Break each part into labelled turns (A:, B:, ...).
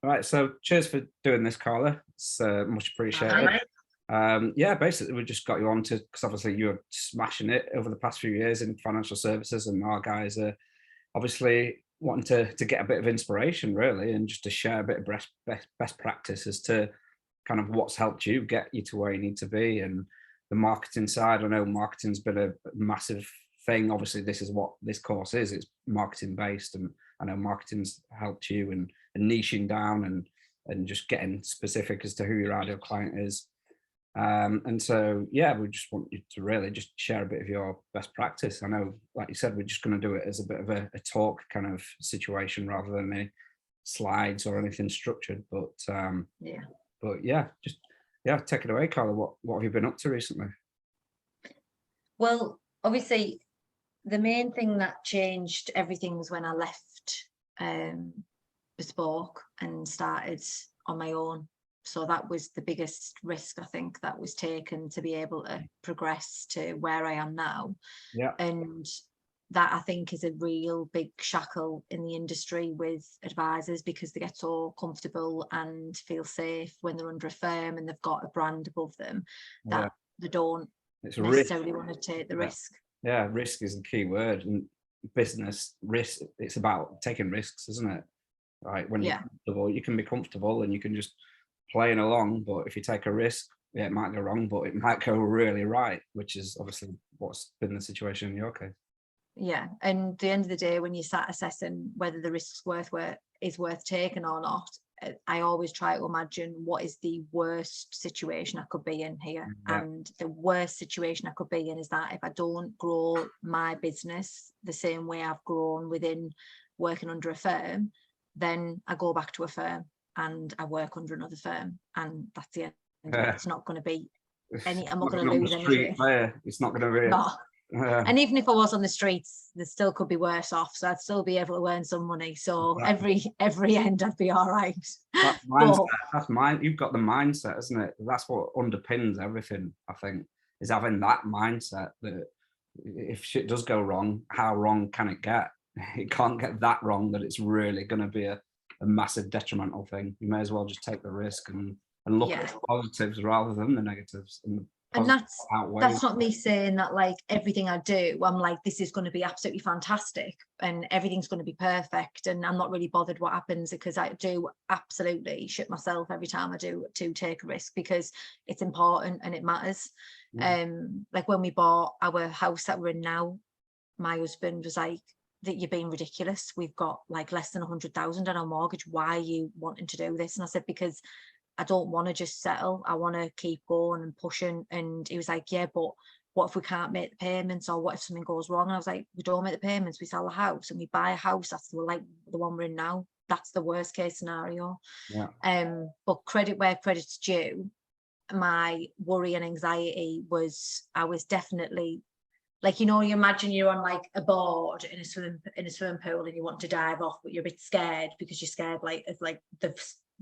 A: All right, so cheers for doing this, Carla. It's much appreciated.
B: Alright.
A: Yeah, basically, we just got you on to because obviously you're smashing it over the past few years in financial services, and our guys are obviously wanting to get a bit of inspiration, really, and just to share a bit of best practice as to kind of what's helped you get you to where you need to be, and the marketing side. I know marketing's been a massive thing. Obviously, this is what this course is. It's marketing based, and I know marketing's helped you and niching down and just getting specific as to who your ideal client is. And so, yeah, we just want you to really just share a bit of your best practice. I know, like you said, we're just going to do it as a bit of a talk kind of situation rather than any slides or anything structured.
B: Yeah.
A: But yeah, just yeah, take it away, Carla. What have you been up to recently?
B: Well, obviously, the main thing that changed everything was when I left Bespoke and started on my own. So that was the biggest risk, I think, that was taken to be able to progress to where I am now.
A: Yeah,
B: And that, I think, is a real big shackle in the industry with advisors, because they get so comfortable and feel safe when they're under a firm and they've got a brand above them,
A: yeah,
B: that they don't
A: it's a risk.
B: necessarily want to take the
A: Yeah,
B: risk.
A: yeah, risk is the key word. And business risk, it's about taking risks, isn't it? Right, when you're
B: Yeah.
A: comfortable, you can be comfortable and you can just playing along. But if you take a risk, yeah, it might go wrong, but it might go really right, which is obviously what's been the situation in your case.
B: Yeah, and at the end of the day, when you start assessing whether the risk's is worth taking or not, I always try to imagine what is the worst situation I could be in here.
A: Yeah,
B: And the worst situation I could be in is that if I don't grow my business the same way I've grown within working under a firm, then I go back to a firm and I work under another firm, and that's the end of it.
A: yeah.
B: It's not going to be any,
A: It's
B: I'm not
A: not
B: going to
A: on the
B: lose
A: street
B: anything.
A: there. It's not going to be.
B: No.
A: Yeah,
B: And even if I was on the streets, there still could be worse off. So I'd still be able to earn some money. So
A: exactly.
B: every end I'd be all right.
A: That's mindset.
B: But
A: That's mine. You've got the mindset, isn't it? That's what underpins everything. I think is having that mindset that if shit does go wrong, how wrong can it get? It can't get that wrong that it's really going to be a massive detrimental thing. You may as well just take the risk and look at
B: yeah,
A: the positives rather than the negatives. And the
B: and
A: positives outweigh.
B: that's not me saying that like everything I do, I'm like, this is going to be absolutely fantastic and everything's going to be perfect. And I'm not really bothered what happens, because I do absolutely shit myself every time I do to take a risk, because it's important and it matters.
A: Yeah.
B: Like when we bought our house that we're in now, my husband was like, that you're being ridiculous. We've got like less than 100,000 on our mortgage. Why are you wanting to do this? And I said, because I don't want to just settle. I want to keep going and pushing. And he was like, yeah, but what if we can't make the payments, or what if something goes wrong? And I was like, we don't make the payments, we sell the house and we buy a house. That's like the one we're in now. That's the worst case scenario.
A: Yeah.
B: But credit where credit's due, my worry and anxiety was, I was definitely like, you imagine you're on like a board in a swimming pool and you want to dive off, but you're a bit scared because you're scared like of like the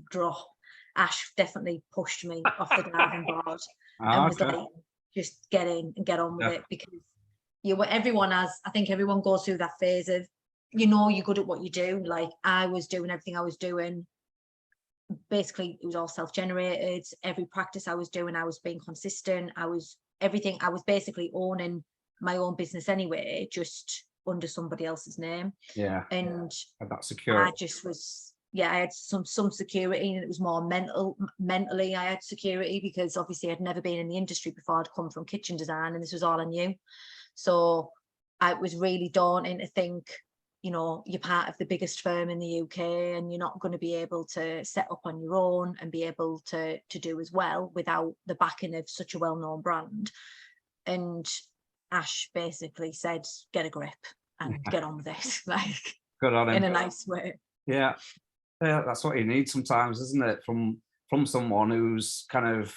B: drop. Ash definitely pushed me off the diving board and was
A: Okay.
B: like, just get in and get on with
A: Yeah.
B: it, because everyone has, I think everyone goes through that phase of, you're good at what you do. Like I was doing everything I was doing. Basically, it was all self-generated. Every practice I was doing, I was being consistent. I was basically owning my own business anyway, just under somebody else's name.
A: Yeah.
B: And
A: That's
B: I
A: secure.
B: just was, I had some security, and it was more mentally I had security, because obviously I'd never been in the industry before. I'd come from kitchen design and this was all I knew. So it was really daunting to think, you're part of the biggest firm in the UK and you're not going to be able to set up on your own and be able to do as well without the backing of such a well-known brand. And Ash basically said, get a grip and get on with it, like
A: Good on
B: in
A: him.
B: a nice way.
A: Yeah. Yeah, that's what you need sometimes, isn't it? From someone who's kind of,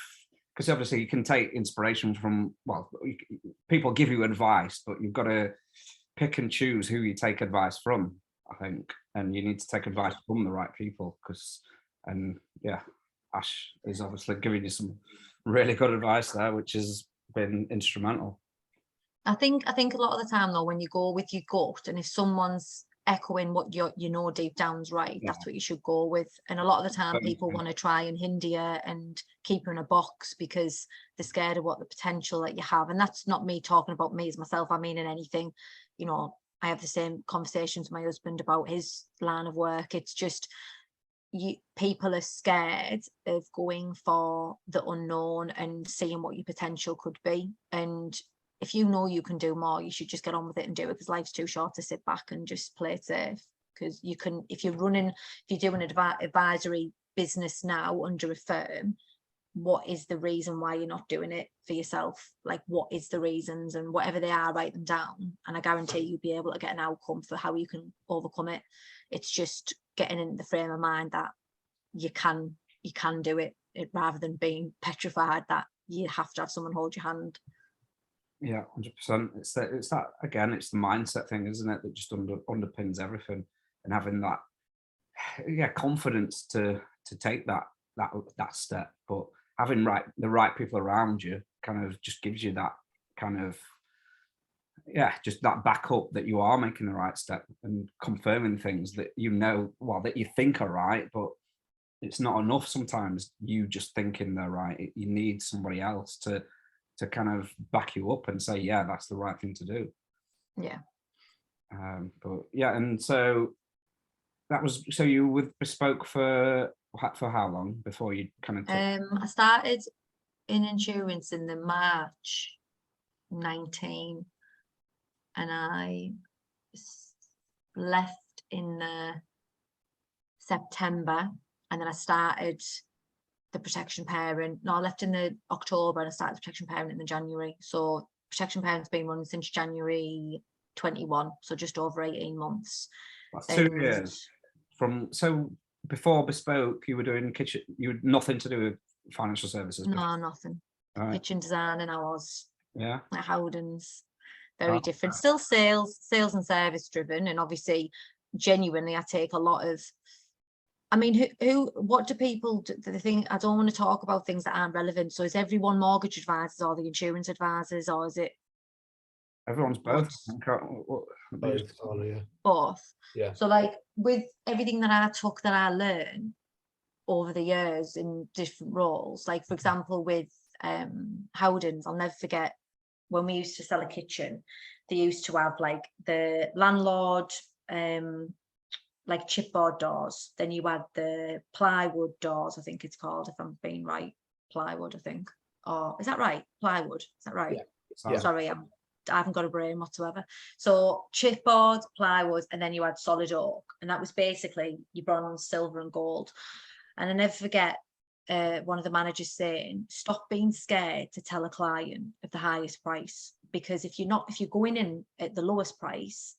A: because obviously you can take inspiration from, well, people give you advice, but you've got to pick and choose who you take advice from, I think, and you need to take advice from the right people. And yeah, Ash is obviously giving you some really good advice there, which has been instrumental.
B: I think a lot of the time though, when you go with your gut, and if someone's echoing what you know deep down's right,
A: Yeah.
B: that's what you should go with. And a lot of the time
A: Same
B: people
A: thing.
B: want to try and hinder you and keep you in a box because they're scared of what the potential that you have. And that's not me talking about me as myself, I mean in anything. You know, I have the same conversations with my husband about his line of work. It's just people are scared of going for the unknown and seeing what your potential could be. And if you know you can do more, you should just get on with it and do it, because life's too short to sit back and just play it safe. Because you can, if you're doing an advisory business now under a firm, what is the reason why you're not doing it for yourself? Like, what is the reasons? And whatever they are, write them down, and I guarantee you'll be able to get an outcome for how you can overcome it. It's just getting in the frame of mind that you can do it, rather than being petrified that you have to have someone hold your hand.
A: Yeah, 100%. It's that again. It's the mindset thing, isn't it? That just underpins everything, and having that, yeah, confidence to take that step. But having the right people around you kind of just gives you that kind of, yeah, just that backup that you are making the right step and confirming things that that you think are right, but it's not enough sometimes. You just thinking they're right. You need somebody else to kind of back you up and say, yeah, that's the right thing to do.
B: Yeah.
A: But yeah, and so you were with Bespoke for how long before you kind of
B: I started in insurance in the March 19, and I left in the September, and then I started the protection parent. No, I left in the October and I started the protection parent in the January. So protection parent's been running since January 21, so just over 18 months.
A: That's 2 years so before Bespoke you were doing kitchen, you had nothing to do with financial services before.
B: No, nothing. Right. Kitchen design, and I was
A: at
B: Howden's. Very different, still sales and service driven, and obviously genuinely I take a lot of, I mean, what do people do? The thing, I don't want to talk about things that aren't relevant. So is everyone mortgage advisors or the insurance advisors, or is it
A: everyone's both?
B: Both.
C: Yeah.
B: So like with everything that I learned over the years in different roles, like for example with Howden's, I'll never forget when we used to sell a kitchen, they used to have like the landlord like chipboard doors, then you had the plywood doors, I think it's called, if I'm being right, plywood, I think, or is that right, plywood, is that right?
C: Yeah.
B: Sorry, I haven't got a brain whatsoever. So chipboard, plywood, and then you had solid oak, and that was basically your bronze, silver and gold. And I never forget one of the managers saying, stop being scared to tell a client of the highest price, because if you're going in at the lowest price,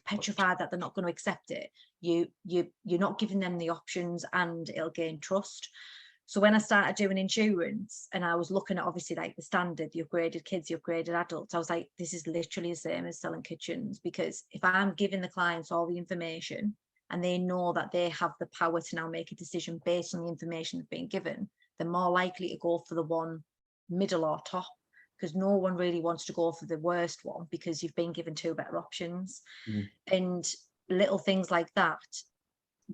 B: petrified that they're not going to accept it, you're not giving them the options, and it'll gain trust. So when I started doing insurance and I was looking at obviously like the standard, the upgraded kids, the upgraded adults, I was like, this is literally the same as selling kitchens, because if I'm giving the clients all the information and they know that they have the power to now make a decision based on the information they've been given, they're more likely to go for the one middle or top, because no one really wants to go for the worst one because you've been given two better options. And little things like that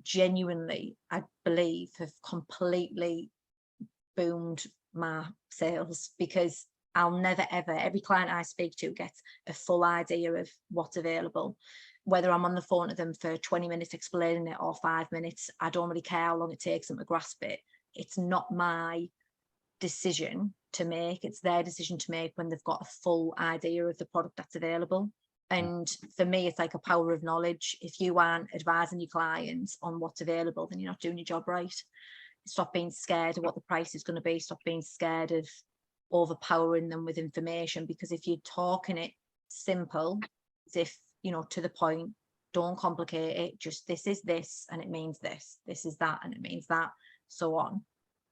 B: genuinely, I believe, have completely boomed my sales, because I'll never ever, every client I speak to gets a full idea of what's available, whether I'm on the phone to them for 20 minutes explaining it or 5 minutes. I don't really care how long it takes them to grasp it. It's not my decision to make, it's their decision to make when they've got a full idea of the product that's available. And for me, it's like a power of knowledge. If you aren't advising your clients on what's available, then you're not doing your job right. Stop being scared of what the price is going to be. Stop being scared of overpowering them with information, because if you're talking it simple, as if, you know, to the point, don't complicate it, just this is this and it means this, this is that and it means that, so on,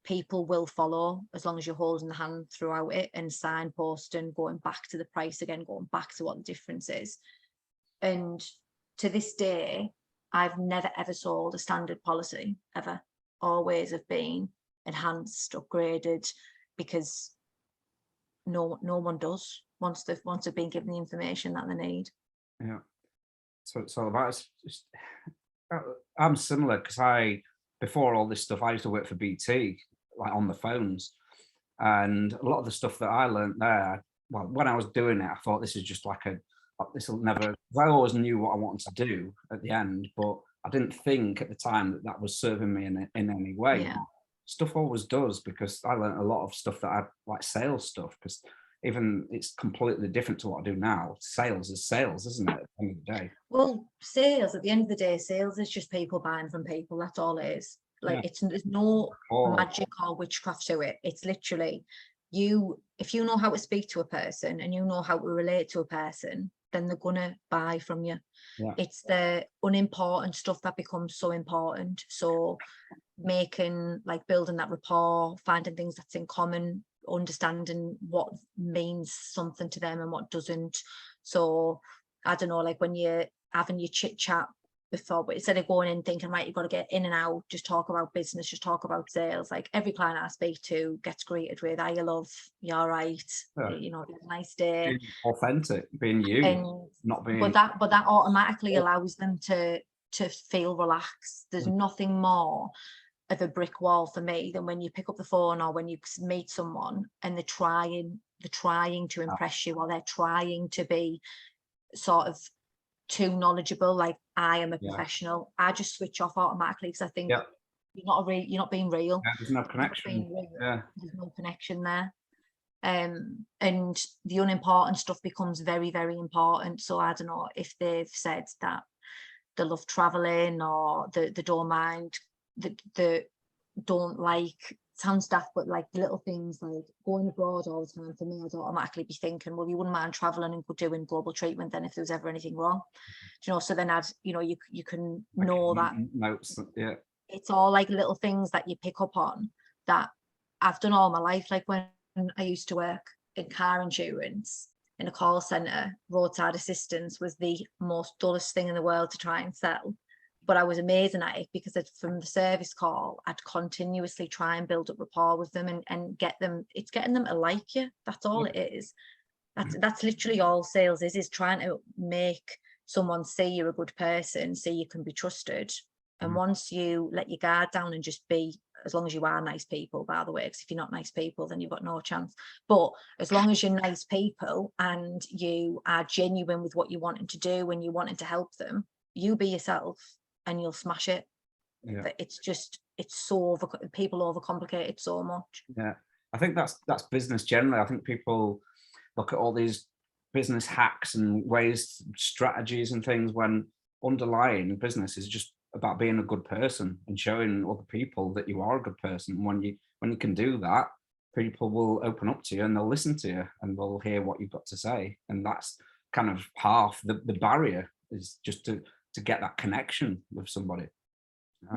B: people will follow, as long as you're holding the hand throughout it and signposting, going back to the price again, going back to what the difference is. And to this day, I've never ever sold a standard policy, ever. Always have been enhanced, upgraded, because no one does once they've been given the information that they need.
A: Yeah. So it's all about. It's just, I'm similar because before all this stuff, I used to work for BT, like on the phones, and a lot of the stuff that I learned there. Well, when I was doing it, I thought this is just like this will never. I always knew what I wanted to do at the end, but I didn't think at the time that that was serving me in any way.
B: Yeah.
A: Stuff always does, because I learned a lot of stuff that I like, sales stuff, because even it's completely different to what I do now. Sales is sales, isn't it? At the end of the day.
B: Well, sales, at the end of the day, sales is just people buying from people. That's all it is. Like,
A: Yeah.
B: there's no
A: Or
B: magic or witchcraft to it. It's literally if you know how to speak to a person and you know how to relate to a person, then they're gonna buy from you.
A: yeah,
B: It's the unimportant stuff that becomes so important. So building that rapport, finding things that's in common, understanding what means something to them and what doesn't. So I don't know, like when you're having your chit chat before, but instead of going in thinking, right, you've got to get in and out, just talk about business, just talk about sales. Like every client I speak to gets greeted with, "Are you love? You all right?
A: yeah.
B: You know, have a nice day."
A: Being authentic, being you,
B: And
A: not
B: but
A: being.
B: that automatically allows them to feel relaxed. There's nothing more of a brick wall for me than when you pick up the phone or when you meet someone and they're trying to impress you, or they're trying to be sort of too knowledgeable, like I am a
A: Yeah,
B: professional. I just switch off automatically because I think
A: yeah,
B: you're not being real.
A: yeah. There's no
B: You're not
A: connection.
B: being real.
A: Yeah,
B: There's no connection there. And the unimportant stuff becomes very, very important. So I don't know if they've said that they love traveling, or they don't mind, the don't like, sounds daft, but like little things like going abroad all the time. For me, I'd automatically be thinking, well, you wouldn't mind traveling and doing global treatment then if there was ever anything wrong. Do you know? So then you can know that
A: notes. Yeah,
B: it's all like little things that you pick up on that I've done all my life. Like when I used to work in car insurance in a call center, roadside assistance was the most dullest thing in the world to try and sell. But I was amazing at it because from the service call, I'd continuously try and build up rapport with them and getting them to like you. That's all it is. That's literally all sales is trying to make someone see you're a good person, see you can be trusted. And once you let your guard down and just be, as long as you are nice people, by the way, because if you're not nice people, then you've got no chance. But as long as you're nice people and you are genuine with what you're wanting to do and you're wanting to help them, you be yourself and you'll smash it.
A: yeah,
B: But it's so people overcomplicate it so much.
A: yeah. I think that's business generally. I think people look at all these business hacks and ways, strategies and things, when underlying business is just about being a good person and showing other people that you are a good person. And when you can do that, people will open up to you and they'll listen to you and they'll hear what you've got to say. And that's kind of half the barrier, is just to get that connection with somebody.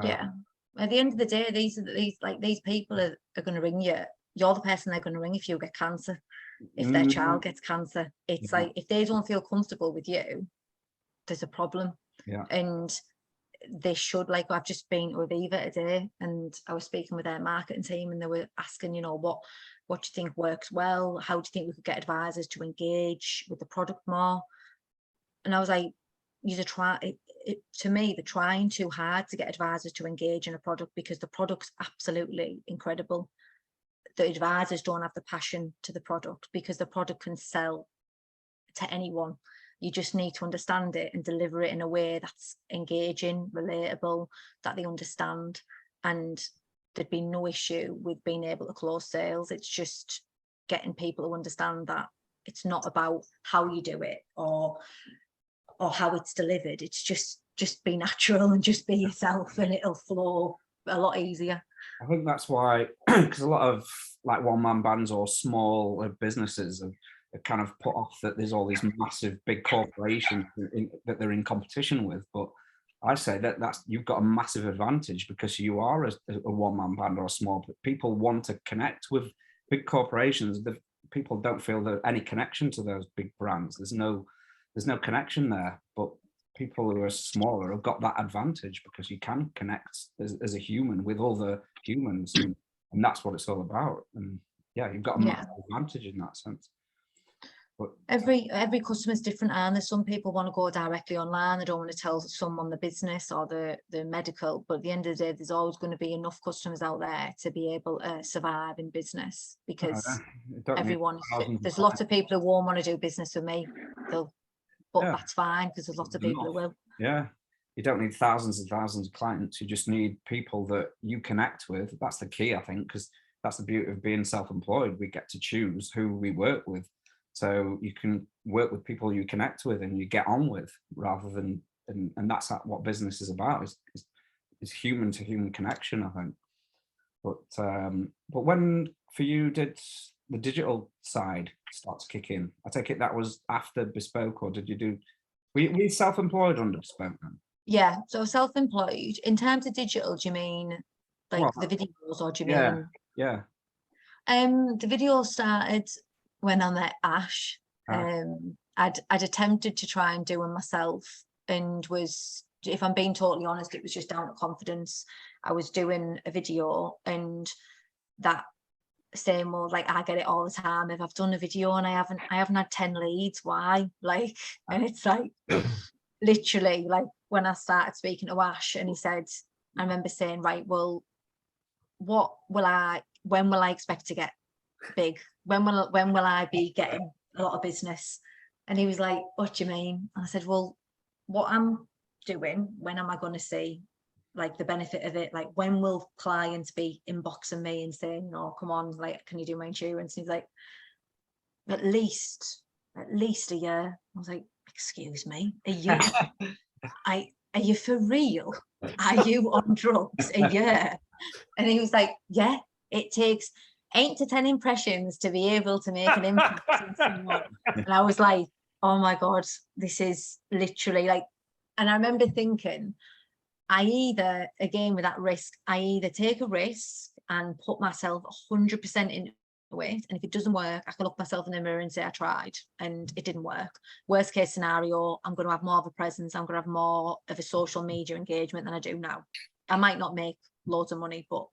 B: Yeah. At the end of the day, these people are going to ring you. You're the person they're going to ring if you get cancer, if their child gets cancer. It's like, if they don't feel comfortable with you, there's a problem.
A: Yeah.
B: And they should, like, I've just been with Aviva today and I was speaking with their marketing team and they were asking, what do you think works well? How do you think we could get advisors to engage with the product more? And I was like, to me, they're trying too hard to get advisors to engage in a product because the product's absolutely incredible. The advisors don't have the passion to the product because the product can sell to anyone. You just need to understand it and deliver it in a way that's engaging, relatable, that they understand. And there'd be no issue with being able to close sales. It's just getting people to understand that it's not about how you do it or how it's delivered. It's just be natural and just be yourself and it'll flow a lot easier.
A: I think that's why, because a lot of like one-man bands or small businesses are kind of put off that there's all these massive big corporations that they're in competition with. But I say that's you've got a massive advantage because you are a one-man band or a small. People want to connect with big corporations. The people don't feel that any connection to those big brands. There's no connection there. But people who are smaller have got that advantage because you can connect as a human with other humans, and that's what it's all about. And yeah, you've got a massive advantage in that sense.
B: Every customer's different, and there's some people want to go directly online. They don't want to tell someone the business or the medical, but at the end of the day, there's always going to be enough customers out there to be able to survive in business, because everyone, there's lots of people who won't want to do business with me, but that's fine, because there's lots of people who will.
A: Yeah, you don't need thousands and thousands of clients. You just need people that you connect with. That's the key, I think, because that's the beauty of being self-employed. We get to choose who we work with. So you can work with people you connect with and you get on with, rather than, and that's what business is about, is human to human connection, I think. But when for you did the digital side start to kick in? I take it that was after Bespoke, or did you do, were you self-employed under Bespoke then?
B: Yeah, so self-employed. In terms of digital, do you mean like the videos, or do you mean?
A: Yeah.
B: The video started when I met Ash. I'd attempted to try and do them myself, and was, if I'm being totally honest, it was just down to confidence. I was doing a video, and that same old, like, I get it all the time. If I've done a video and I haven't had 10 leads, why? Like, and it's like literally, like, when I started speaking to Ash, and he said, I remember saying, right, well, when will I expect to get big? When will I be getting a lot of business? And he was like, what do you mean? And I said, well, what I'm doing, when am I going to see like the benefit of it? Like, when will clients be inboxing me and saying, oh, come on, like, can you do my insurance? And he's like, at least a year. I was like, excuse me, a year? Are you for real? Are you on drugs? A year? And he was like, yeah, it takes 8 to 10 impressions to be able to make an impact on someone. And I was like, oh my God, this is literally like, and I remember thinking, I either, again with that risk, I either take a risk and put myself 100% into it, and if it doesn't work, I can look myself in the mirror and say I tried and it didn't work. Worst case scenario, I'm going to have more of a presence, I'm going to have more of a social media engagement than I do now. I might not make loads of money, but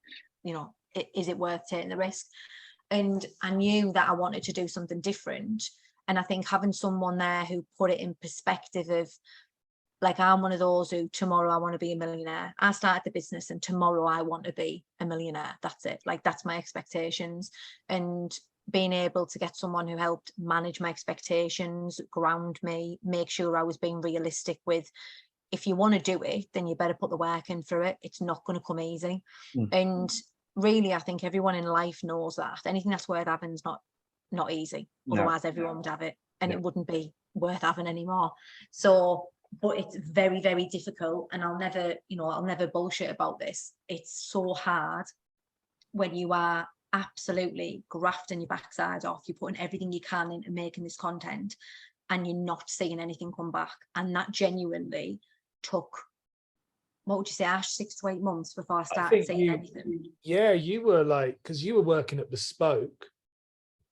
B: you know, is it worth taking the risk? And I knew that I wanted to do something different, and I think having someone there who put it in perspective of, like, I'm one of those who tomorrow I want to be a millionaire. I started the business and tomorrow I want to be a millionaire. That's it. Like, that's my expectations. And being able to get someone who helped manage my expectations, ground me, make sure I was being realistic with, if you want to do it, then you better put the work in for it. It's not going to come easy. And really, I think everyone in life knows that anything that's worth having is not easy. Otherwise, everyone would have it, and it wouldn't be worth having anymore. So, but it's very, very difficult, and I'll never bullshit about this. It's so hard when you are absolutely grafting your backside off, you're putting everything you can into making this content, and you're not seeing anything come back. And that genuinely took, what would you say, Ash, 6 to 8 months before I started seeing anything.
C: Yeah, you were like, because you were working at Bespoke,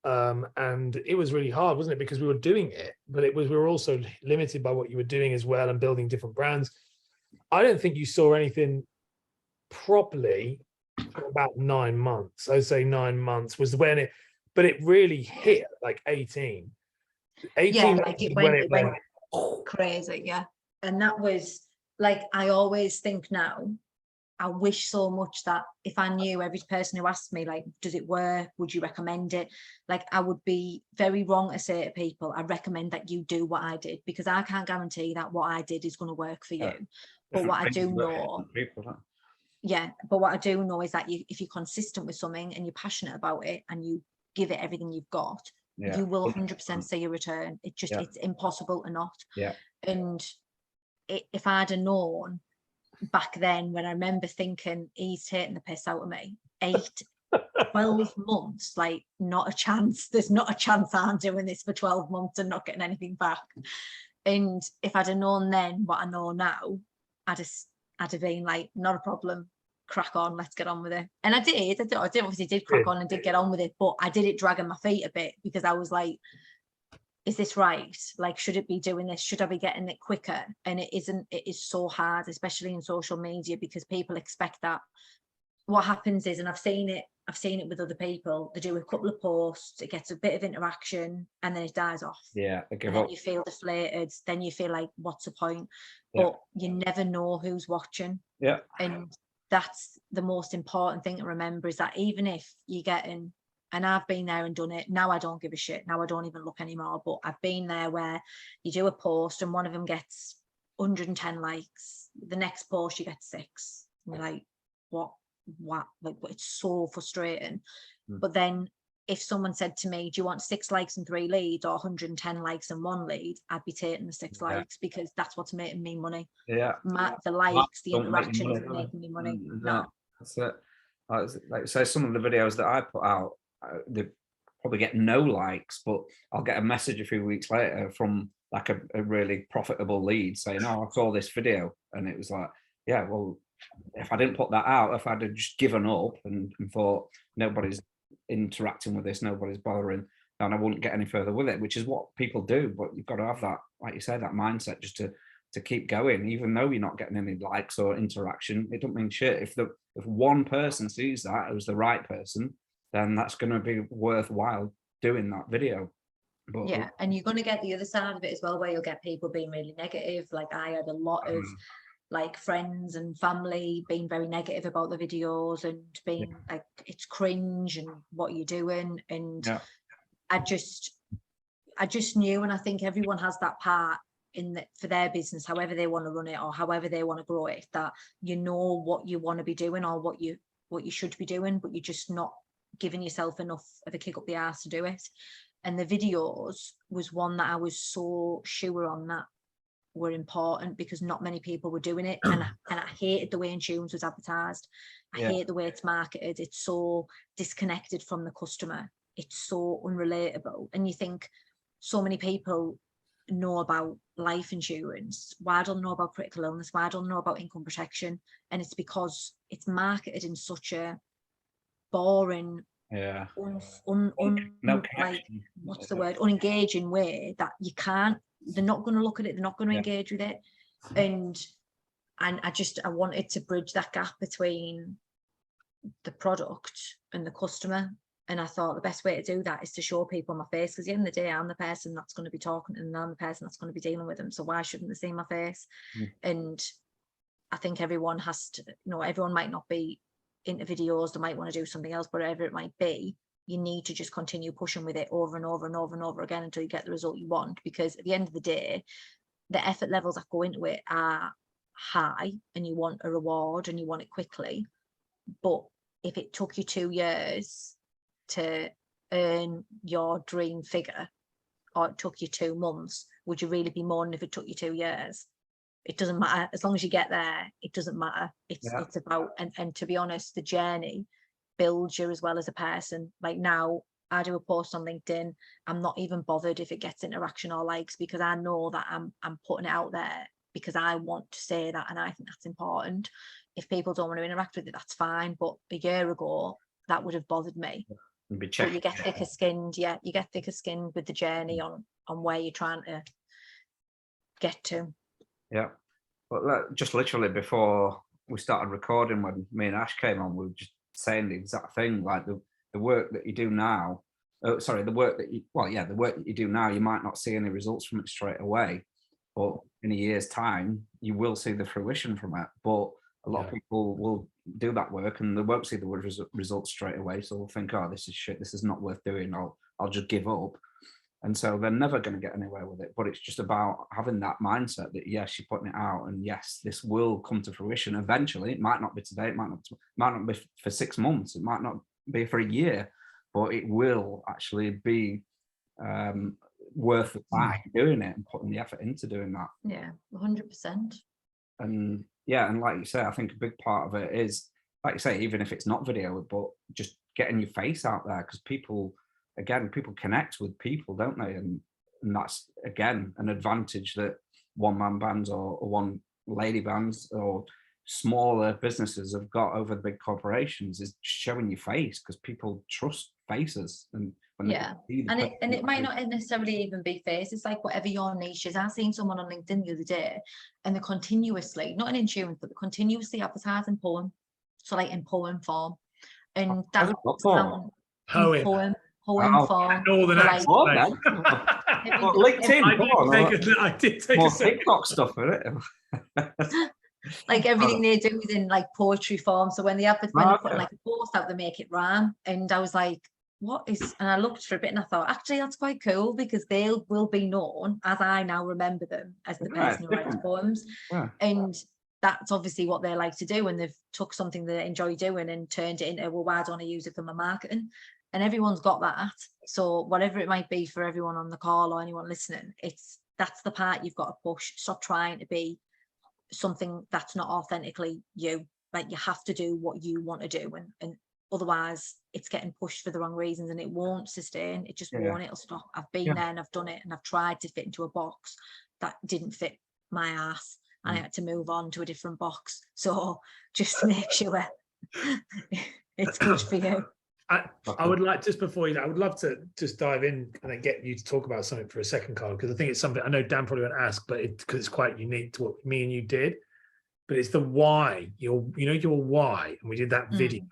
C: and it was really hard, wasn't it? Because we were doing it, but we were also limited by what you were doing as well, and building different brands. I don't think you saw anything properly for about 9 months. I'd say 9 months was when it, but it really hit like 18. 18
B: like it went crazy. Yeah. And that was like, I always think now, I wish so much that if I knew every person who asked me, like, does it work? Would you recommend it? Like, I would be very wrong to say to people, I recommend that you do what I did, because I can't guarantee that what I did is going to work for you. But what I do know, but what I do know is that if you're consistent with something and you're passionate about it and you give it everything you've got, you will 100% see a return. It's impossible to not. And if I'd have known back then, when I remember thinking, he's taking the piss out of me, 12 months, like, not a chance. There's not a chance I'm doing this for 12 months and not getting anything back. And if I'd have known then what I know now, I'd have been like, not a problem, crack on, let's get on with it. And I obviously did crack on and did get on with it, but I did it dragging my feet a bit, because I was like, is this right? Like, should it be doing this? Should I be getting it quicker? And it isn't. It is so hard, especially in social media, because people expect that what happens is, and I've seen it with other people, they do a couple of posts, it gets a bit of interaction, and then it dies off.
A: Yeah, they give
B: And then
A: up.
B: you feel deflated, then you feel like, what's the point?
A: Yeah.
B: But you never know who's watching.
A: Yeah.
B: And that's the most important thing to remember, is that even if you're getting, and I've been there and done it, now I don't give a shit, now I don't even look anymore, but I've been there where you do a post and one of them gets 110 likes, the next post you get 6, and you're like, what, like, it's so frustrating. But then if someone said to me, do you want 6 likes and 3 leads, or 110 likes and 1 lead, I'd be taking the 6 likes, because that's what's making me money.
A: Yeah.
B: The likes, the
A: Don't make you
B: interaction
A: money,
B: isn't
A: do they?
B: making me money.
A: No, that's it. Like say some of the videos that I put out, they probably get no likes, but I'll get a message a few weeks later from like a really profitable lead saying, oh, I saw this video, and it was like, yeah, well, if I didn't put that out, if I'd have just given up and thought nobody's interacting with this, nobody's bothering, then I wouldn't get any further with it, which is what people do. But you've got to have that, like you said, that mindset just to keep going, even though you're not getting any likes or interaction. It don't mean shit. If one person sees that as the right person, then that's going to be worthwhile doing that video. But
B: Yeah, and you're going to get the other side of it as well, where you'll get people being really negative. Like, I had a lot of like friends and family being very negative about the videos and being like, it's cringe and what you're doing. And I just knew, and I think everyone has that part for their business, however they want to run it or however they want to grow it, that you know what you want to be doing or what you should be doing, but you're just not giving yourself enough of a kick up the arse to do it. And the videos was one that I was so sure on that were important, because not many people were doing it. And I hated the way Intunes was advertised. I hate the way it's marketed. It's so disconnected from the customer. It's so unrelatable. And you think, so many people know about life insurance, why don't they know about critical illness, why don't they know about income protection? And it's because it's marketed in such a boring, like, what's the word, unengaging way, that you can't, they're not going to look at it, they're not going to engage with it. And I wanted to bridge that gap between the product and the customer. And I thought the best way to do that is to show people my face, because at the end of the day, I'm the person that's going to be talking to them, and I'm the person that's going to be dealing with them. So why shouldn't they see my face? And I think everyone has to, everyone might not be into videos, they might want to do something else, but whatever it might be, you need to just continue pushing with it over and over and over and over again until you get the result you want. Because at the end of the day, the effort levels that go into it are high, and you want a reward and you want it quickly. But if it took you 2 years to earn your dream figure, or it took you 2 months, would you really be mourning if it took you 2 years? It doesn't matter. As long as you get there, it doesn't matter. It's about, and to be honest, the journey builds you as well as a person. Like, now I do a post on LinkedIn, I'm not even bothered if it gets interaction or likes, because I know that I'm putting it out there because I want to say that, and I think that's important. If people don't want to interact with it, that's fine. But a year ago, that would have bothered me. But you get thicker skinned, you get thicker skinned with the journey on where you're trying to get to. Yeah.
A: But just literally before we started recording, when me and Ash came on, we were just saying the exact thing, like the work that you do now, the work that you do now, you might not see any results from it straight away, but in a year's time, you will see the fruition from it. But a lot of people will do that work and they won't see the results straight away. So they'll think, oh, this is shit, this is not worth doing, I'll just give up. And so they're never going to get anywhere with it. But it's just about having that mindset that, yes, you're putting it out, and yes, this will come to fruition eventually. It might not be today, it might not be for 6 months, it might not be for a year, but it will actually be worth the time doing it and putting the effort into doing that.
B: Yeah, 100%.
A: And and like you say, I think a big part of it is, like you say, even if it's not video, but just getting your face out there, because people connect with people, don't they? And that's, again, an advantage that one-man bands or one lady bands or smaller businesses have got over the big corporations, is showing your face, because people trust faces. And when
B: it might not necessarily even be face, it's like whatever your niche is. I seen someone on LinkedIn the other day, and they're continuously, not in insurance, but they're continuously advertising porn. so like in poem form, and
A: How's
B: that
A: it got for?
C: Poem.
B: poem
A: Wow.
B: form.
C: Northern
B: So,
C: accent.
A: What
C: mate.
A: then?
B: every-
A: Well, LinkedIn,
C: I
A: come on,
C: did take a
A: more
C: second.
A: TikTok stuff in it.
B: like everything they do is in like poetry form. So when they have when they're putting
A: Okay.
B: like a post out, they make it rhyme. And I was like, what is, and I looked for a bit and I thought, actually, that's quite cool, because they will be known, as I now remember them, as the
A: Right,
B: person who writes
A: different.
B: poems.
A: Yeah.
B: And that's obviously what they like to do. And they've took something they enjoy doing and turned it into, well, why don't I use it for my marketing? And everyone's got that. So whatever it might be for everyone on the call or anyone listening, that's the part you've got to push. Stop trying to be something that's not authentically you. Like, you have to do what you want to do, and otherwise it's getting pushed for the wrong reasons and it won't sustain. It just won't. It'll stop. I've been there and I've done it, and I've tried to fit into a box that didn't fit my ass, and I had to move on to a different box. So just make sure it's good for you.
C: I would like, just before you, I would love to just dive in and then get you to talk about something for a second, Carl, because I think it's something I know Dan probably won't ask, but because it's quite unique to what me and you did. But it's the why, your why, and we did that video.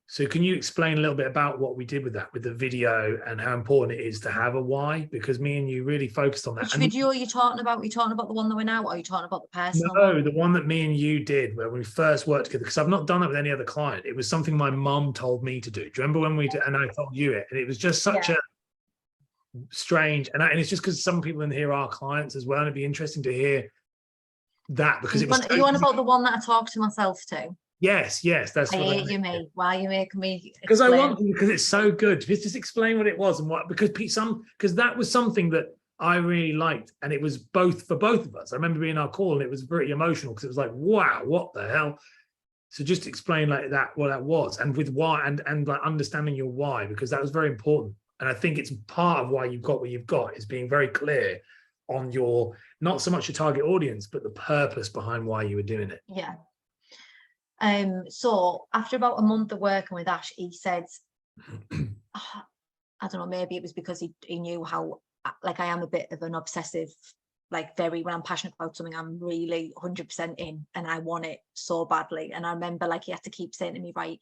C: So can you explain a little bit about what we did with that, with the video, and how important it is to have a why? Because me and you really focused on that.
B: Which video are you talking about? Are you talking about the one that went out, or are you talking about the personal
C: No,
B: one?
C: the one that me and you did where we first worked together, because I've not done that with any other client. It was something my mum told me to do. Do you remember when we did, and I told you it, and it was just such a strange, and it's just because some people in here are clients as well, and it'd be interesting to hear that, because it was
B: Are you on about the one that I talked to myself to?
C: yes, that's
B: I
C: what
B: hate you, mate. Why are you making me
C: because I
B: explain?
C: want to, because it's so good. Just explain what it was and what, because because that was something that I really liked, and it was for both of us. I remember being in our call and it was very emotional, because it was like, wow, what the hell? So just explain like that, what that was, and with why, and like understanding your why, because that was very important. And I think it's part of why you've got what you've got, is being very clear on your, not so much your target audience, but the purpose behind why you were doing it.
B: Yeah. So after about a month of working with Ash, he said, I don't know, maybe it was because he knew how, like, I am a bit of an obsessive, like, when I'm passionate about something, I'm really 100% in, and I want it so badly. And I remember, like, he had to keep saying to me, right,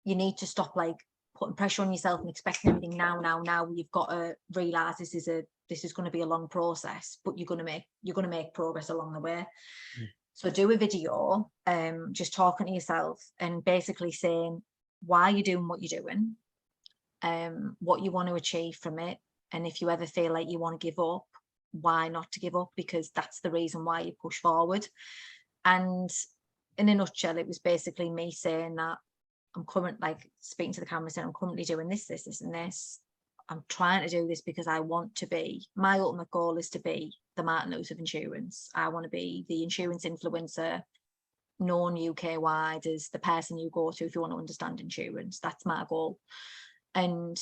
B: you need to stop, like, putting pressure on yourself and expecting everything now. You've got to realize this is going to be a long process, but you're going to make progress along the way. So do a video, just talking to yourself and basically saying why you're doing what you're doing, what you want to achieve from it. And if you ever feel like you want to give up, why not to give up? Because that's the reason why you push forward. And in a nutshell, it was basically me saying that I'm speaking to the camera, saying I'm currently doing this, and this. I'm trying to do this because I want to be, my ultimate goal is to be the Martin Lewis of insurance. I want to be the insurance influencer, known UK wide as the person you go to if you want to understand insurance. That's my goal. And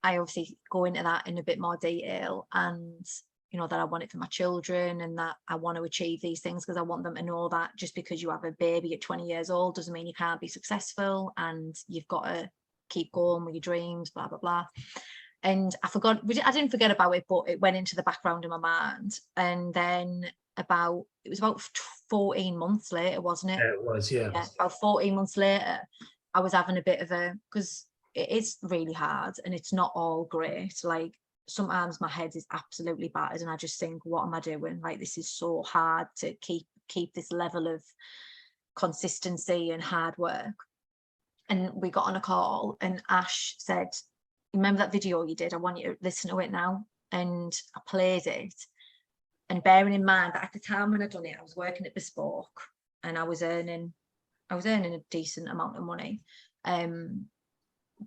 B: I obviously go into that in a bit more detail, and that I want it for my children, and that I want to achieve these things because I want them to know that just because you have a baby at 20 years old doesn't mean you can't be successful, and you've got to keep going with your dreams, blah blah blah. And I didn't forget about it, but it went into the background of my mind. And then it was about 14 months later, wasn't it?
C: Yeah, it was, yeah.
B: About 14 months later, I was having a bit of because it is really hard and it's not all great. Like, sometimes my head is absolutely battered and I just think, what am I doing? Like, this is so hard to keep this level of consistency and hard work. And we got on a call and Ash said, remember that video you did? I want you to listen to it now. And I played it. And bearing in mind that at the time when I'd done it, I was working at Bespoke and I was earning a decent amount of money.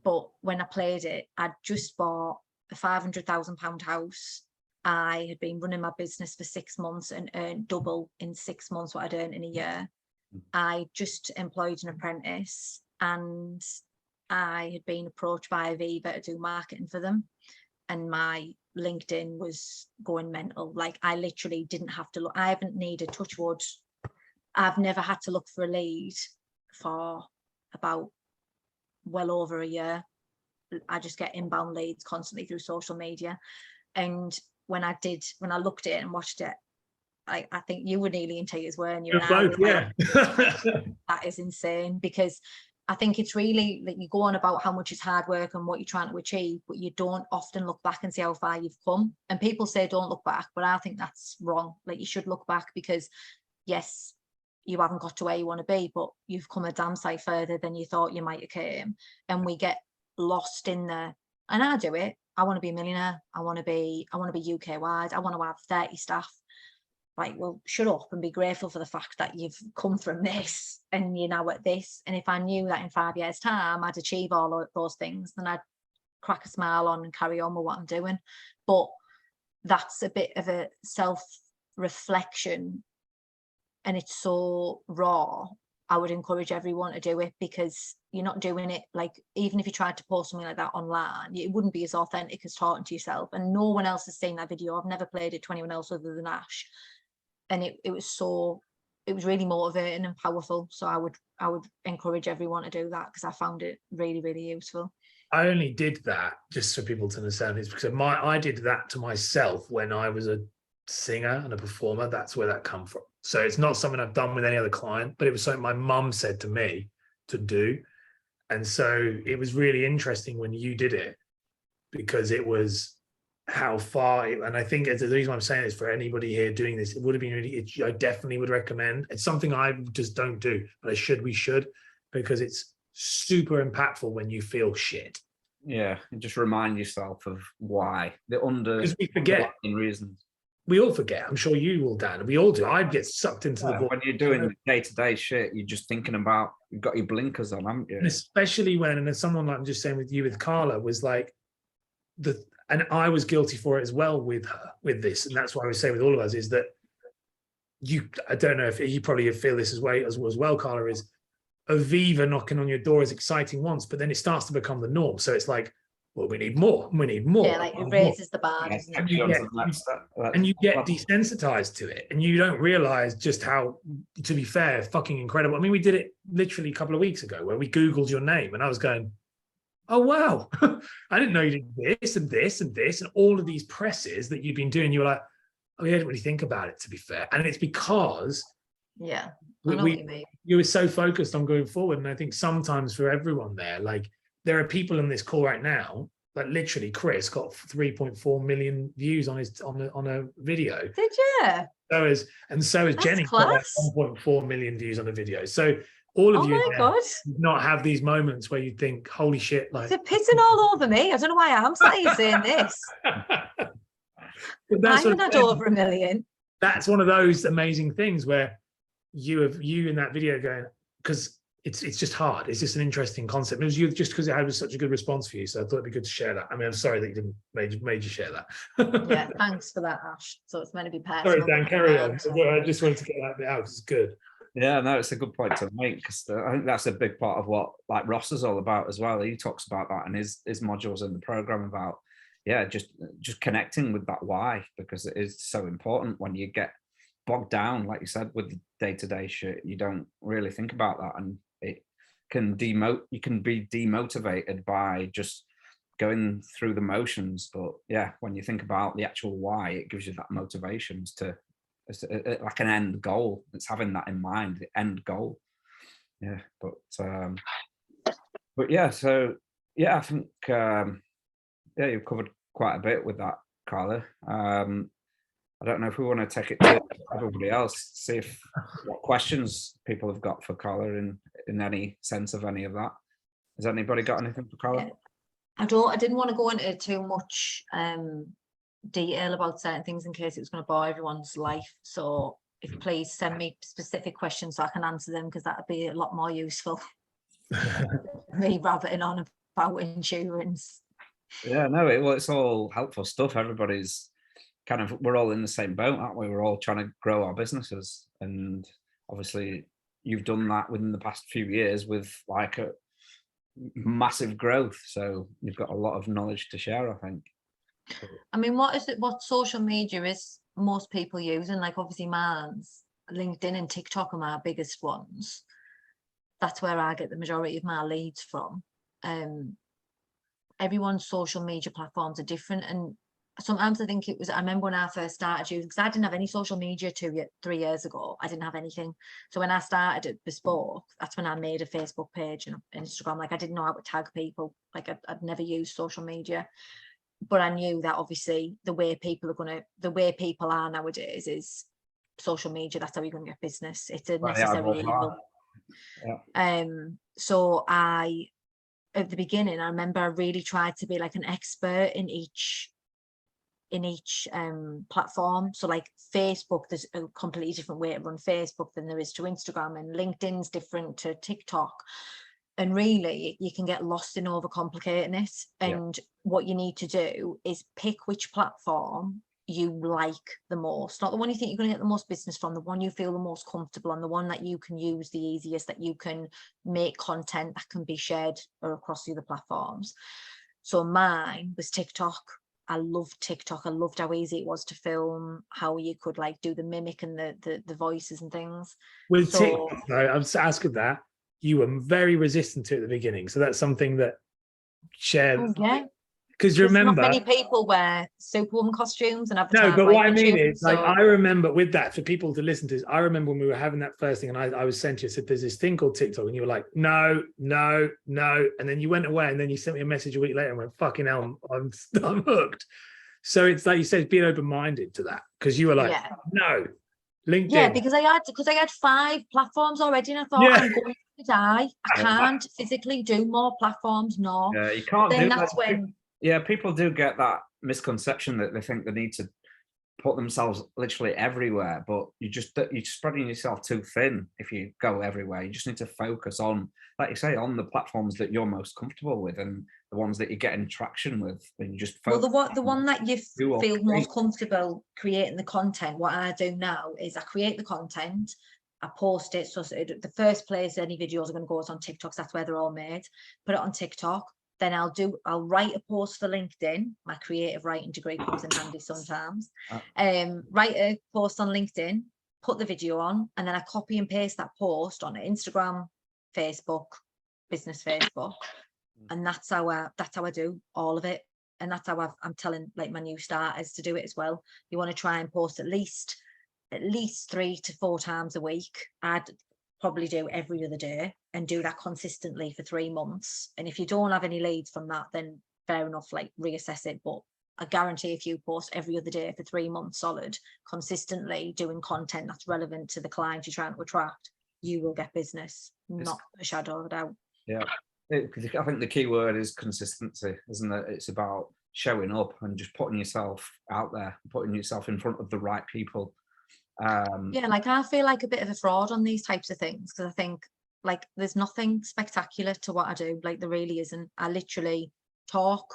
B: But when I played it, I'd just bought a £500,000 house. I had been running my business for 6 months and earned double in 6 months what I'd earned in a year. I just employed an apprentice, and I had been approached by Aviva to do marketing for them, and my LinkedIn was going mental. Like, I literally didn't have to look. I haven't needed, touch wood, I've never had to look for a lead for about well over a year. I just get inbound leads constantly through social media. And when I looked at it and watched it, I think you were nearly in tears, weren't you?
C: You're
B: And I
C: both,
B: was like,
C: yeah.
B: that is insane, because I think it's really like you go on about how much it's hard work and what you're trying to achieve, but you don't often look back and see how far you've come. And people say don't look back, but I think that's wrong. Like, you should look back, because yes, you haven't got to where you want to be, but you've come a damn sight further than you thought you might have came. And we get lost in the, and I do it. I want to be a millionaire. I want to be UK wide. I want to have 30 staff. Like, well, shut up and be grateful for the fact that you've come from this and you're now at this. And if I knew that in 5 years' time I'd achieve all of those things, then I'd crack a smile on and carry on with what I'm doing. But that's a bit of a self-reflection, and it's so raw. I would encourage everyone to do it, because you're not doing it, like, even if you tried to post something like that online, it wouldn't be as authentic as talking to yourself. And no one else has seen that video. I've never played it to anyone else other than Ash. And it was really motivating and powerful. So I would encourage everyone to do that, because I found it really, really useful.
C: I only did that, just for people to understand, is because I did that to myself when I was a singer and a performer. That's where that come from. So it's not something I've done with any other client, but it was something my mum said to me to do. And so it was really interesting when you did it, because it was how far, and I think the reason I'm saying is, for anybody here doing this, it would have been really, I definitely would recommend. It's something I just don't do, but we should, because it's super impactful when you feel shit.
A: Yeah, and just remind yourself of why,
C: because we forget
A: reasons.
C: We all forget. I'm sure you will, Dan. We all do. I'd get sucked into the
A: when you're doing day-to-day shit, you're just thinking about, you've got your blinkers on, haven't you?
C: And especially when, and as someone like I'm just saying with you, with Karla, was like and I was guilty for it as well with her, with this. And that's why I would say with all of us is that I don't know if you probably feel this as well, Karla, is Aviva knocking on your door is exciting once, but then it starts to become the norm. So it's like, well, we need more.
B: Yeah, like it raises the bar, doesn't it?
C: And you get desensitized to it, and you don't realize just how, to be fair, fucking incredible. I mean, we did it literally a couple of weeks ago where we Googled your name, and I was going, oh, wow. I didn't know you did this and this and this and all of these presses that you've been doing. You were like, oh, yeah, I didn't really think about it, to be fair. And it's because
B: I know what you mean.
C: You were so focused on going forward. And I think sometimes for everyone there, like, there are people in this call right now, like literally Chris got 3.4 million views on a video.
B: Did you?
C: So is Jenny got like 1.4 million views on a video. So all of you not have these moments where you think, holy shit, like
B: they're pissing all over me. I don't know why I'm sat here saying this. I haven't had over 1 million.
C: That's one of those amazing things where you in that video going, because it's just hard. It's just an interesting concept. It was you just because it had such a good response for you. So I thought it'd be good to share that. I mean, I'm sorry that you didn't made you share that.
B: Yeah, thanks for that, Ash. So it's meant to be personal.
C: Sorry, Dan, carry on. I just wanted to get that bit out because it's good.
A: Yeah, no, it's a good point to make, because I think that's a big part of what like Ross is all about as well. He talks about that in his modules in the program about, yeah, just connecting with that why, because it is so important. When you get bogged down, like you said, with the day-to-day shit, you don't really think about that, and it can you can be demotivated by just going through the motions. But yeah, when you think about the actual why, it gives you that motivations to, it's like an end goal. It's having that in mind, the end goal. Yeah, but yeah, so yeah, I think yeah, you've covered quite a bit with that, Karla. I don't know if we want to take it to everybody else, see if what questions people have got for Karla in any sense of any of that. Has anybody got anything for Karla?
B: I didn't want to go into too much detail about certain things in case it was going to bore everyone's life. So if please send me specific questions so I can answer them, because that would be a lot more useful. Me rabbiting on about insurance.
A: Yeah, no, well, it's all helpful stuff. Everybody's we're all in the same boat, aren't we? We're all trying to grow our businesses, and obviously you've done that within the past few years with like a massive growth. So you've got a lot of knowledge to share, I think.
B: I mean, what social media is most people using? Like, obviously mine's LinkedIn and TikTok are my biggest ones. That's where I get the majority of my leads from. Everyone's social media platforms are different, and sometimes I think it was, I remember when I first started using, because I didn't have any social media 3 years ago. I didn't have anything. So when I started at Bespoke, that's when I made a Facebook page and Instagram. Like, I didn't know how to tag people. Like, I'd never used social media. But I knew that obviously the way people are nowadays is social media. That's how you're going to get business. It's a necessary evil.
A: Yeah.
B: So at the beginning, I remember I really tried to be like an expert in each platform. So like Facebook, there's a completely different way to run Facebook than there is to Instagram, and LinkedIn's different to TikTok. And really, you can get lost in overcomplicating it. And what you need to do is pick which platform you like the most, not the one you think you're going to get the most business from, the one you feel the most comfortable on, the one that you can use the easiest, that you can make content that can be shared or across the other platforms. So mine was TikTok. I loved TikTok. I loved how easy it was to film, how you could like do the mimic and the voices and things.
C: With TikTok, though, I was asking that, you were very resistant to it at the beginning. So that's something that shared.
B: Oh, yeah.
C: Because you remember,
B: not many people wear Superwoman costumes and
C: no, but what I mean is,
B: so...
C: like, I remember with that, for people to listen to this, I remember when we were having that first thing, and I was sent you, I said, there's this thing called TikTok, and you were like, no, no, no, and then you went away, and then you sent me a message a week later and went, fucking hell, I'm hooked. So it's like you said, being open-minded to that, because you were like, no, LinkedIn.
B: Yeah, because I had 5 platforms already, and I thought, I'm going to die. I can't physically do more platforms. No.
A: Yeah, you can't.
B: Then that's when.
A: Yeah, people do get that misconception that they think they need to put themselves literally everywhere, but you're spreading yourself too thin if you go everywhere. You just need to focus on, like you say, on the platforms that you're most comfortable with and the ones that you're getting traction with. And you just focus.
B: Well, the one that you feel most comfortable creating the content. What I do now is I create the content, I post it. So the first place any videos are going to go is on TikTok. That's where they're all made. Put it on TikTok. Then I'll write a post for LinkedIn. My creative writing degree comes in handy sometimes. Write a post on LinkedIn, put the video on, and then I copy and paste that post on Instagram, Facebook, business Facebook, and that's how I do all of it. And that's how I'm telling like my new starters to do it as well. You want to try and post at least 3 to 4 times a week. I'd probably do every other day and do that consistently for 3 months. And if you don't have any leads from that, then fair enough, like reassess it. But I guarantee if you post every other day for 3 months solid, consistently doing content that's relevant to the client you're trying to attract, you will get business, not a shadow of a doubt.
A: Yeah, I think the key word is consistency, isn't it? It's about showing up and just putting yourself out there, putting yourself in front of the right people.
B: Yeah, like I feel like a bit of a fraud on these types of things, because I think like there's nothing spectacular to what I do. Like there really isn't. I literally talk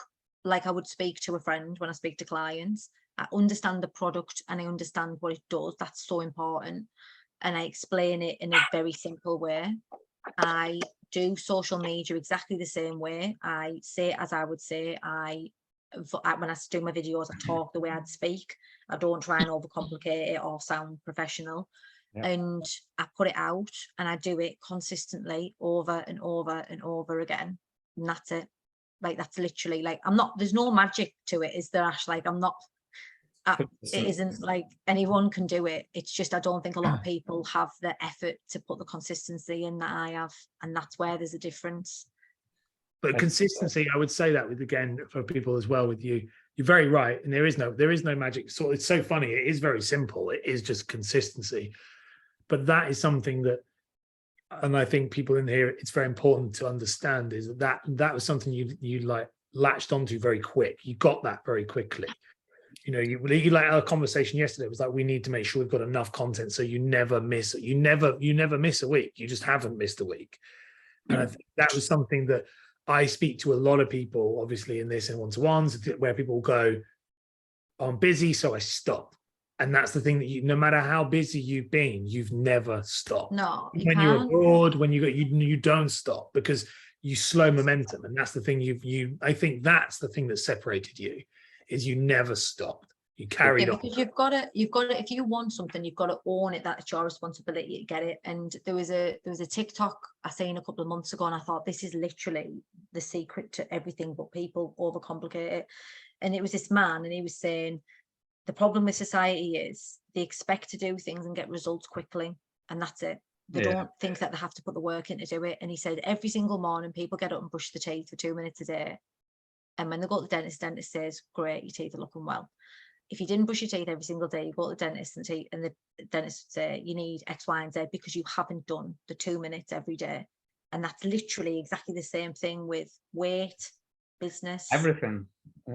B: like I would speak to a friend when I speak to clients. I understand the product and I understand what it does. That's so important. And I explain it in a very simple way. I do social media exactly the same way. I say as I would say. When I do my videos, I talk the way I'd speak. I don't try and overcomplicate it or sound professional. And I put it out and I do it consistently over and over and over again. And that's it. Like that's literally like there's no magic to it, is there, Ash? Like it isn't like anyone can do it. It's just I don't think a lot of people have the effort to put the consistency in that I have, and that's where there's a difference.
C: But consistency, I would say that with, again, for people as well with you, you're very right. And there is no magic. So it's so funny. It is very simple. It is just consistency. But that is something that, and I think people in here, it's very important to understand, is that was something you like latched onto very quick. You got that very quickly. You know, you like our conversation yesterday was like, we need to make sure we've got enough content so you never miss it. You never miss a week. You just haven't missed a week. And I think that was something that I speak to a lot of people, obviously, in this in one-to-ones, where people go, I'm busy, so I stop. And that's the thing, that no matter how busy you've been, you've never stopped.
B: No,
C: when you're abroad, when you don't stop, because you slow momentum. And that's the thing I think that's the thing that separated you, is you never stopped. You carried on.
B: Because you've got to, if you want something, you've got to own it, that it's your responsibility to get it. And there was a TikTok I seen a couple of months ago, and I thought, this is literally the secret to everything, but people overcomplicate it. and it was this man, and he was saying the problem with society is they expect to do things and get results quickly, and that's it. They don't think that they have to put the work in to do it. And he said every single morning people get up and brush their teeth for 2 minutes a day, and when they go to the dentist says, great, your teeth are looking well. If you didn't brush your teeth every single day, you go to the dentist and the dentist would say you need X, Y, and Z because you haven't done the 2 minutes every day. And that's literally exactly the same thing with weight, business,
A: everything.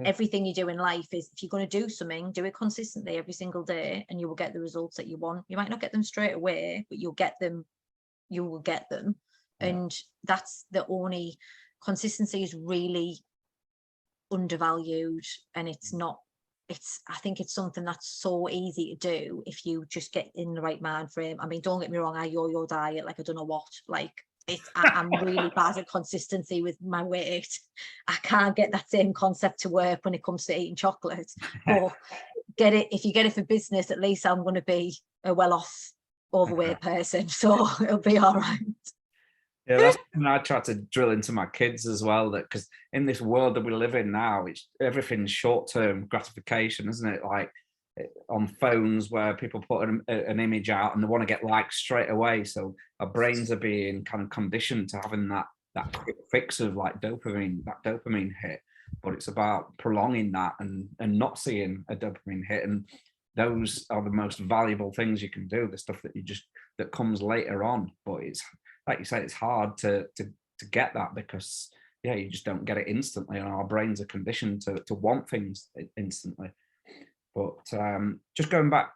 B: Everything you do in life is, if you're going to do something, do it consistently every single day, and you will get the results that you want. You might not get them straight away, but you'll get them. You will get them. And that's the only, consistency is really undervalued, and it's not, I think it's something that's so easy to do if you just get in the right mind frame. I mean, don't get me wrong, I yo-yo diet like I don't know what, like I'm really bad at consistency with my weight. I can't get that same concept to work when it comes to eating chocolate. But if you get it for business, at least I'm going to be a well-off overweight person, so it'll be all right.
A: Yeah, that's something I try to drill into my kids as well, that because in this world that we live in now, it's everything's short-term gratification, isn't it? Like on phones where people put an image out and they want to get likes straight away. So our brains are being kind of conditioned to having that quick fix of like dopamine hit. But it's about prolonging that and not seeing a dopamine hit. And those are the most valuable things you can do, the stuff that comes later on. But it's, like you say, it's hard to get that because you just don't get it instantly, and our brains are conditioned to want things instantly. But just going back,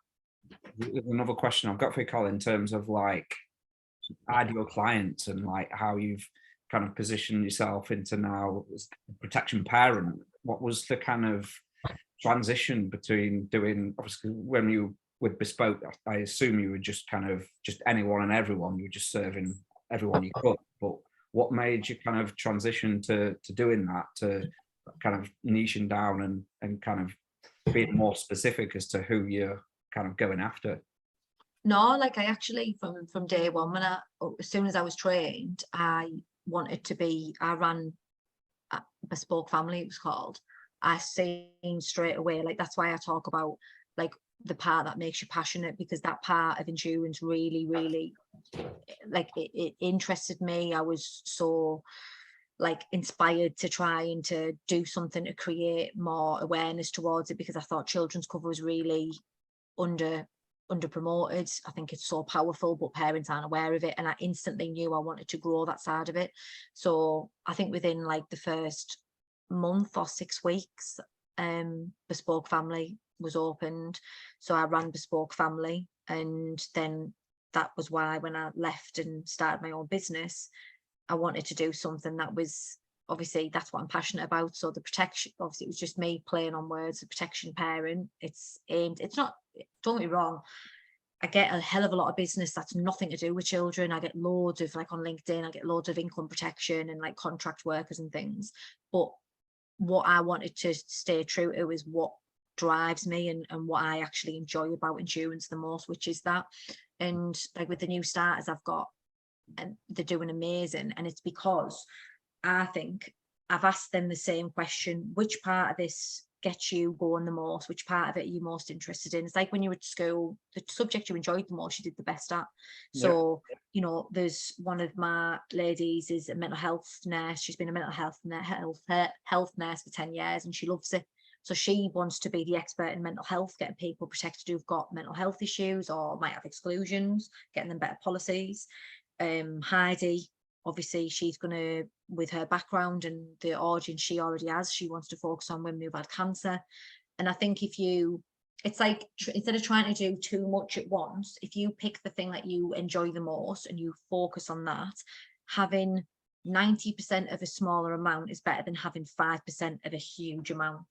A: another question I've got for you, Colin, in terms of like ideal clients and like how you've kind of positioned yourself into now as a protection parent. What was the kind of transition between doing, obviously when you with Bespoke, I assume you were just kind of just anyone and everyone, you were just serving everyone you could, but what made you kind of transition to doing that, to kind of niching down and kind of being more specific as to who you're kind of going after?
B: No, like I actually from day one, as soon as I was trained, I ran Bespoke Family, it was called. I seen straight away, like that's why I talk about like the part that makes you passionate, because that part of endurance really, really, like it interested me. I was so like inspired to try and to do something to create more awareness towards it, because I thought children's cover was really under promoted. I think it's so powerful, but parents aren't aware of it, and I instantly knew I wanted to grow that side of it. So I think within like the first month or 6 weeks, Bespoke Family was opened. So I ran Bespoke Family, and then that was why when I left and started my own business, I wanted to do something that was, obviously that's what I'm passionate about. So the protection, obviously it was just me playing on words, the protection parent. It's not, don't get me wrong, I get a hell of a lot of business that's nothing to do with children. I get loads of, like on LinkedIn, I get loads of income protection and like contract workers and things. But what I wanted to stay true to is what drives me and what I actually enjoy about endurance the most, which is that. And like with the new starters I've got, and they're doing amazing. And it's because I think I've asked them the same question: which part of this gets you going the most? Which part of it are you most interested in? It's like when you were at school, the subject you enjoyed the most, you did the best at. So, you know, there's one of my ladies is a mental health nurse. She's been a mental health nurse for 10 years and she loves it. So she wants to be the expert in mental health, getting people protected who've got mental health issues or might have exclusions, getting them better policies. Heidi, obviously she's going to, with her background and the audience she already has, she wants to focus on women who've had cancer. And I think it's like, instead of trying to do too much at once, if you pick the thing that you enjoy the most and you focus on that, having 90% of a smaller amount is better than having 5% of a huge amount,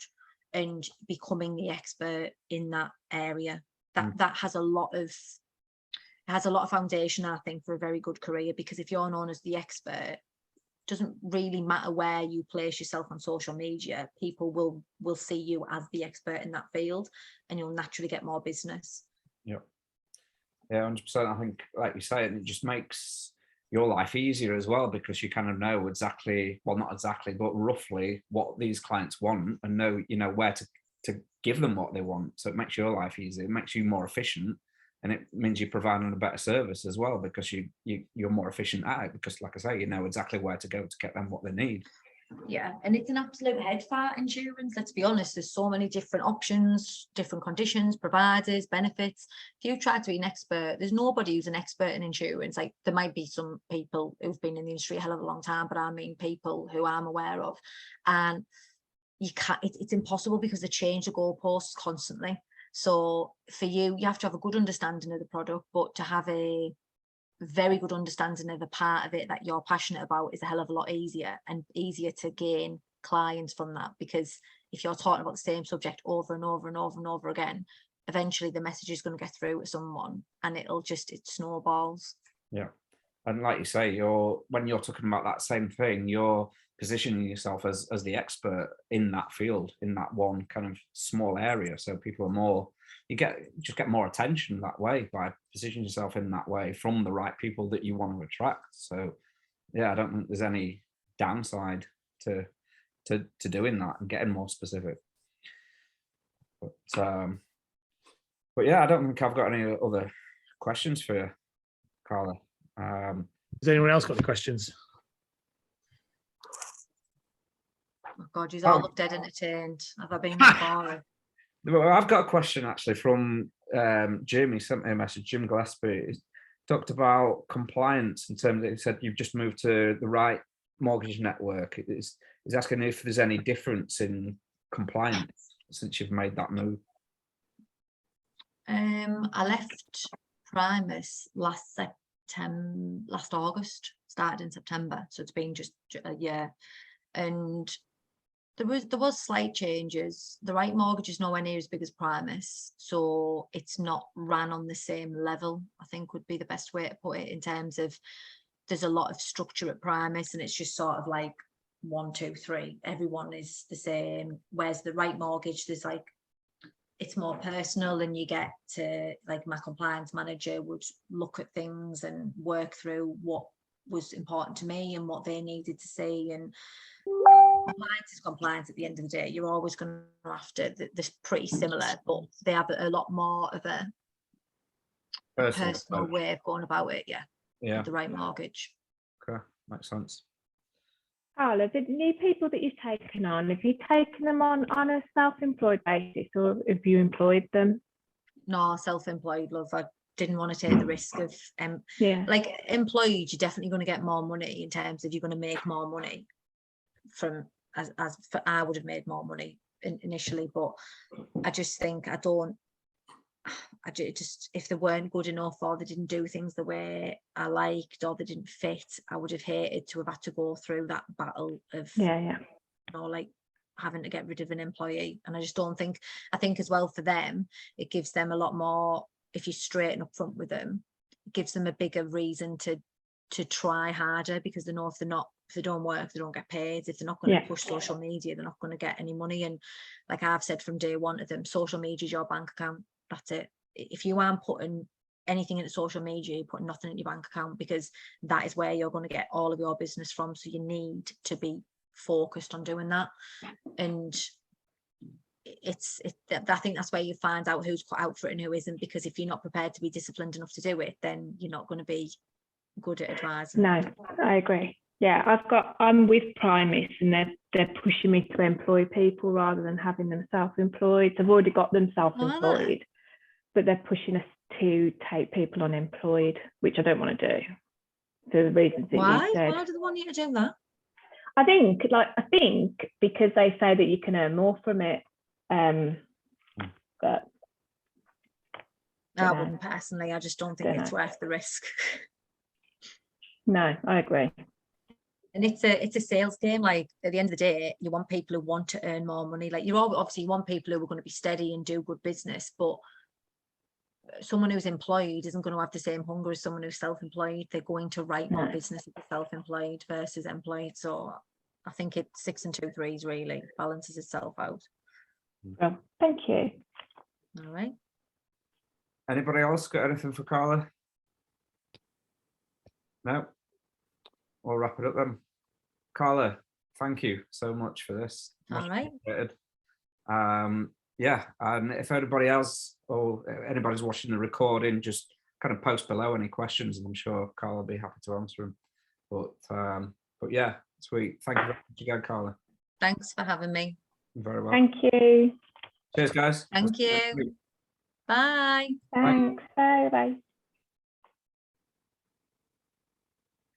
B: and becoming the expert in that area. That has a lot of foundation, I think, for a very good career, because if you're known as the expert, it doesn't really matter where you place yourself on social media, people will see you as the expert in that field and you'll naturally get more business.
A: Yeah 100%. I think, like you say, it just makes your life easier as well, because you kind of know exactly, well, not exactly, but roughly what these clients want, and know, you know, where to give them what they want. So it makes your life easier, it makes you more efficient, and it means you're providing a better service as well, because you're more efficient at it, because like I say, you know exactly where to go to get them what they need.
B: Yeah, and it's an absolute head fart, insurance. Let's be honest, there's so many different options, different conditions, providers, benefits. If you try to be an expert, there's nobody who's an expert in insurance. Like, there might be some people who've been in the industry a hell of a long time, but I mean people who I'm aware of, and you can't, it's impossible, because they change the goalposts constantly. So for you have to have a good understanding of the product, but to have a very good understanding of a part of it that you're passionate about is a hell of a lot easier, and easier to gain clients from that, because if you're talking about the same subject over and over and over and over again, eventually the message is going to get through to someone, and it snowballs.
A: Yeah, and like you say, when you're talking about that same thing, you're positioning yourself as the expert in that field, in that one kind of small area, so people are more, you just get more attention that way by positioning yourself in that way from the right people that you want to attract. So yeah, I don't think there's any downside to doing that and getting more specific. But yeah, I don't think I've got any other questions for you, Karla.
C: Has anyone else got any questions?
B: Oh God, you all look dead entertained. Have I been boring?
A: Well, I've got a question actually from Jim. He sent me a message. Jim Gillespie. He talked about compliance in terms of, he said you've just moved to the right mortgage network. He's asking if there's any difference in compliance since you've made that move.
B: I left Primus last August, started in September, so it's been just a year, and there was slight changes. The right mortgage is nowhere near as big as Primus, so it's not ran on the same level, I think would be the best way to put it, in terms of there's a lot of structure at Primus, and it's just sort of like 1, 2, 3, everyone is the same. Whereas the right mortgage, there's like, it's more personal, and you get to, like, my compliance manager would look at things and work through what was important to me and what they needed to see. And compliance is compliance at the end of the day. You're always going to have to, they're pretty similar, but they have a lot more of a personal way of going about it. Yeah, the right mortgage.
A: Okay, makes sense.
D: Karla, the new people that you've taken on, have you taken them on a self-employed basis, or have you employed them?
B: No, self-employed, love. I didn't want to take the risk of like, employed, you're definitely going to get more money in terms of, you're going to make more money from, as I would have made more money initially, but I just think if they weren't good enough, or they didn't do things the way I liked, or they didn't fit, I would have hated to have had to go through that battle of like having to get rid of an employee. And I just don't think, I think as well for them, it gives them a lot more, if you're straight and upfront with them, it gives them a bigger reason to try harder, because they know if they don't work, they don't get paid. If they're not going to push social media, they're not going to get any money. And like I've said from day one to them, social media is your bank account. That's it. If you aren't putting anything into social media, you're putting nothing in your bank account, because that is where you're going to get all of your business from. So you need to be focused on doing that. And I think that's where you find out who's cut out for it and who isn't, because if you're not prepared to be disciplined enough to do it, then you're not going to be good at advising.
D: No, I agree. Yeah, I'm with Primus, and they're pushing me to employ people rather than having them self-employed. I've already got them self-employed, but they're pushing us to take people on employed, which I don't want to do for the reasons that you said.
B: Why do they want you to do that?
D: I think because they say that you can earn more from it. But
B: I wouldn't personally. I just don't think it's worth the risk.
D: No, I agree.
B: And it's a sales game. Like, at the end of the day, you want people who want to earn more money. Like, you want people who are going to be steady and do good business, but someone who's employed isn't going to have the same hunger as someone who's self-employed. They're going to write more business if they're self-employed versus employed. So I think it's 6 and 2 3s really balances itself out.
D: Well, thank you.
B: All right.
A: Anybody else got anything for Karla? No. we'll wrap it up then. Karla, thank you so much for this.
B: All right.
A: Yeah, and if anybody else or anybody's watching the recording, just kind of post below any questions, and I'm sure Karla will be happy to answer them. But yeah, sweet. Thank you very much again, Karla.
B: Thanks for having me.
A: You're very well.
D: Thank you.
A: Cheers, guys.
B: Thank you. Bye.
D: Thanks. Bye. Bye.